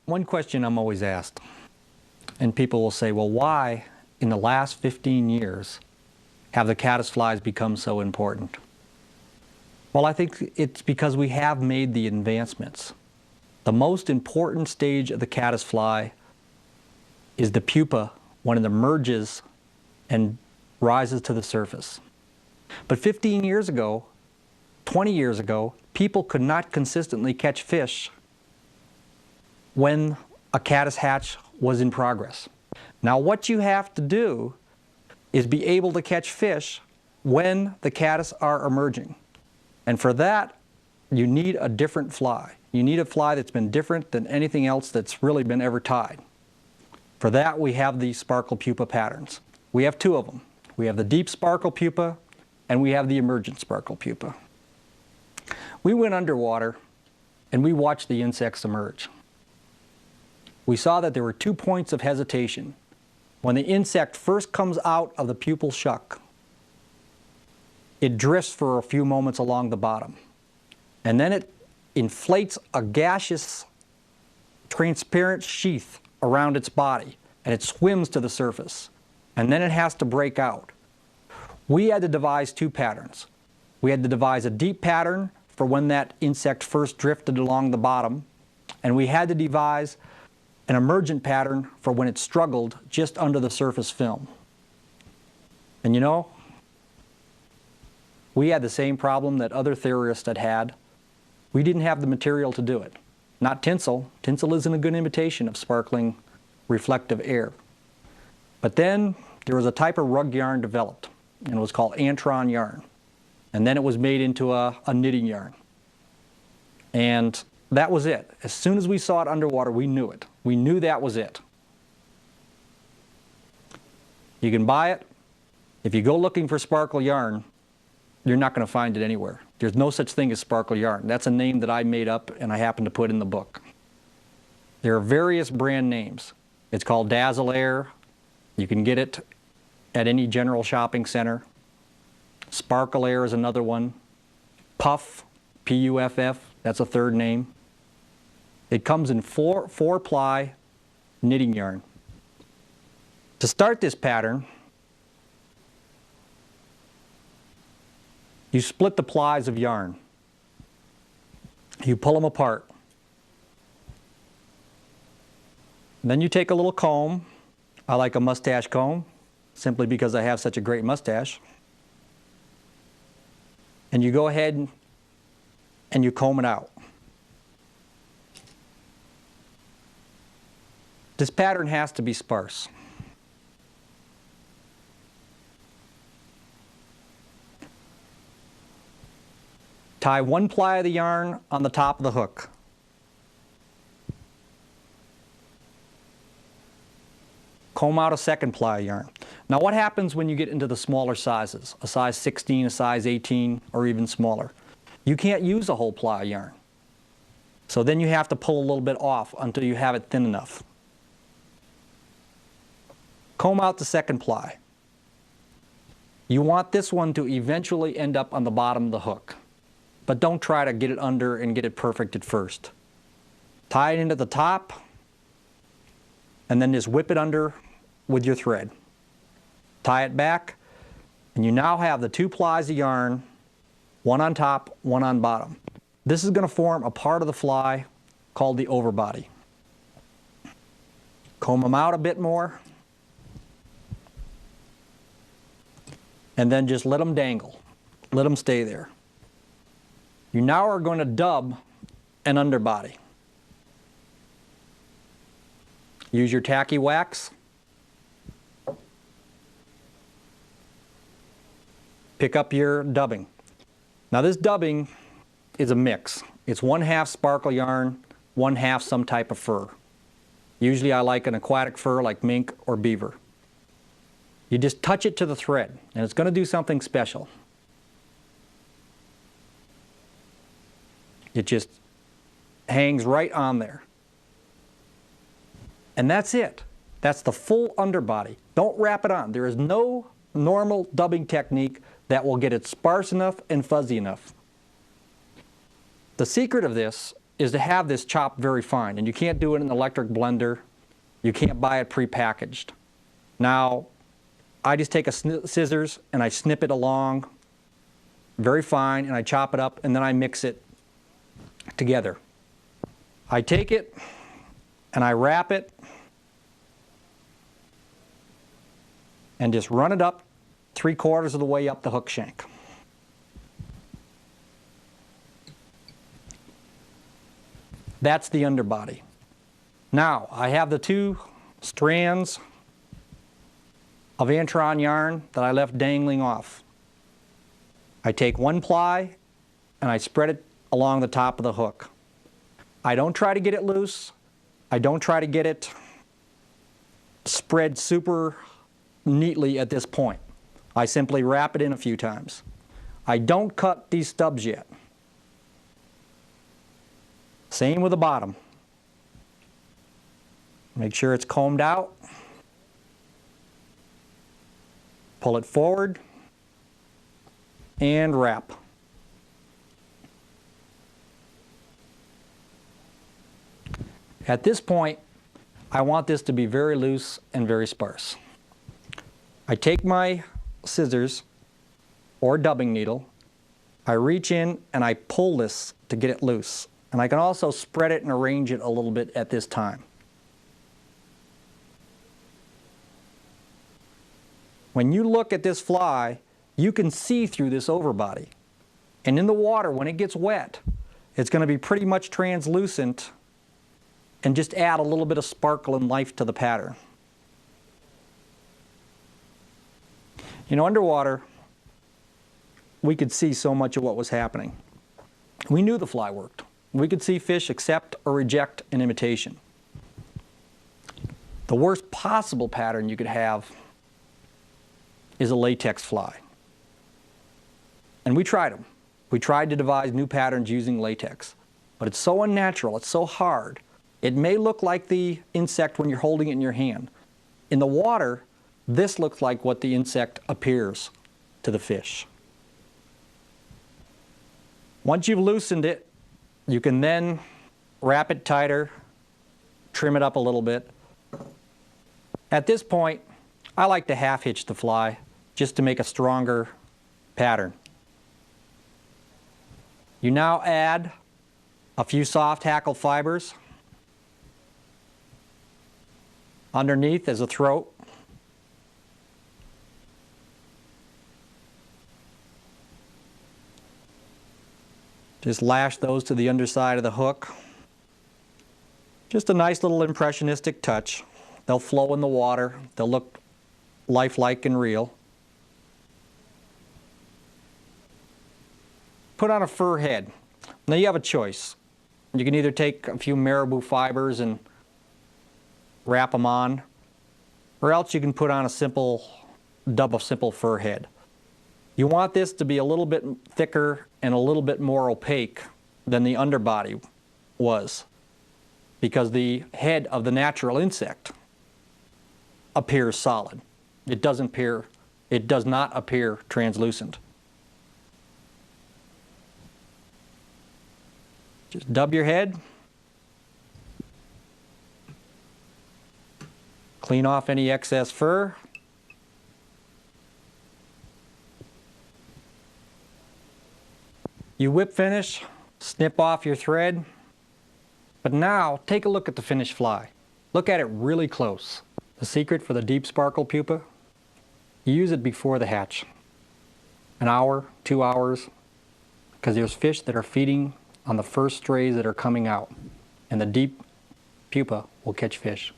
One question I'm always asked, and people will say, well, why in the last 15 years have the caddisflies become so important? Well, I think it's because we have made the advancements. The most important stage of the caddisfly is the pupa when it emerges and rises to the surface. But 15 years ago, 20 years ago, people could not consistently catch fish when a caddis hatch was in progress. Now what you have to do is be able to catch fish when the caddis are emerging. And for that, you need a different fly. You need a fly that's been different than anything else that's really been ever tied. For that, we have the sparkle pupa patterns. We have two of them. We have the deep sparkle pupa and we have the emergent sparkle pupa. We went underwater and we watched the insects emerge. We saw that there were 2 points of hesitation. When the insect first comes out of the pupal shuck, it drifts for a few moments along the bottom. And then it inflates a gaseous, transparent sheath around its body, and it swims to the surface. And then it has to break out. We had to devise two patterns. We had to devise a deep pattern for when that insect first drifted along the bottom, and we had to devise an emergent pattern for when it struggled just under the surface film. And you know, we had the same problem that other theorists had had. We didn't have the material to do it. Not tinsel. Tinsel isn't a good imitation of sparkling reflective air. But then there was a type of rug yarn developed, and it was called Antron Yarn. And then it was made into a knitting yarn. And that was it. As soon as we saw it underwater, we knew it. We knew that was it. You can buy it. If you go looking for sparkle yarn, you're not going to find it anywhere. There's no such thing as sparkle yarn. That's a name that I made up and I happen to put in the book. There are various brand names. It's called Dazzle Air. You can get it at any general shopping center. Sparkle Air is another one. Puff, P-U-F-F, that's a third name. It comes in four-ply knitting yarn. To start this pattern, you split the plies of yarn. You pull them apart. Then you take a little comb. I like a mustache comb, simply because I have such a great mustache. And you go ahead and you comb it out. This pattern has to be sparse. Tie one ply of the yarn on the top of the hook. Comb out a second ply of yarn. Now what happens when you get into the smaller sizes, a size 16, a size 18, or even smaller? You can't use a whole ply of yarn. So then you have to pull a little bit off until you have it thin enough. Comb out the second ply. You want this one to eventually end up on the bottom of the hook. But don't try to get it under and get it perfect at first. Tie it into the top, and then just whip it under with your thread. Tie it back, and you now have the two plies of yarn, one on top, one on bottom. This is going to form a part of the fly called the overbody. Comb them out a bit more, and then just let them dangle. Let them stay there. You now are going to dub an underbody. Use your tacky wax. Pick up your dubbing. Now this dubbing is a mix. It's 1/2 sparkle yarn, 1/2 some type of fur. Usually I like an aquatic fur like mink or beaver. You just touch it to the thread and it's going to do something special. It just hangs right on there. And that's it. That's the full underbody. Don't wrap it on. There is no normal dubbing technique that will get it sparse enough and fuzzy enough. The secret of this is to have this chopped very fine, and you can't do it in an electric blender. You can't buy it prepackaged. Now, I just take a scissors and I snip it along very fine, and I chop it up, and then I mix it together. I take it and I wrap it and just run it up 3/4 of the way up the hook shank. That's the underbody. Now, I have the 2 strands of Antron yarn that I left dangling off. I take 1 ply and I spread it along the top of the hook. I don't try to get it loose. I don't try to get it spread super neatly at this point. I simply wrap it in a few times. I don't cut these stubs yet. Same with the bottom. Make sure it's combed out. Pull it forward and wrap. At this point, I want this to be very loose and very sparse. I take my scissors or dubbing needle, I reach in and I pull this to get it loose. And I can also spread it and arrange it a little bit at this time. When you look at this fly, you can see through this overbody. And in the water, when it gets wet, it's going to be pretty much translucent and just add a little bit of sparkle and life to the pattern. You know, underwater, we could see so much of what was happening. We knew the fly worked. We could see fish accept or reject an imitation. The worst possible pattern you could have is a latex fly. And we tried them. We tried to devise new patterns using latex. But it's so unnatural, it's so hard. It may look like the insect when you're holding it in your hand. In the water, this looks like what the insect appears to the fish. Once you've loosened it, you can then wrap it tighter, trim it up a little bit. At this point, I like to half hitch the fly just to make a stronger pattern. You now add a few soft hackle fibers. Underneath is a throat. Just lash those to the underside of the hook. Just a nice little impressionistic touch. They'll flow in the water. They'll look lifelike and real. Put on a fur head. Now you have a choice. You can either take a few marabou fibers and wrap them on, or else you can put on a simple fur head. You want this to be a little bit thicker and a little bit more opaque than the underbody was, because the head of the natural insect appears solid. It does not appear translucent. Just dub your head. Clean off any excess fur. You whip finish, snip off your thread. But now, take a look at the finished fly. Look at it really close. The secret for the deep sparkle pupa? You use it before the hatch. An hour, 2 hours, because there's fish that are feeding on the first strays that are coming out, and the deep pupa will catch fish.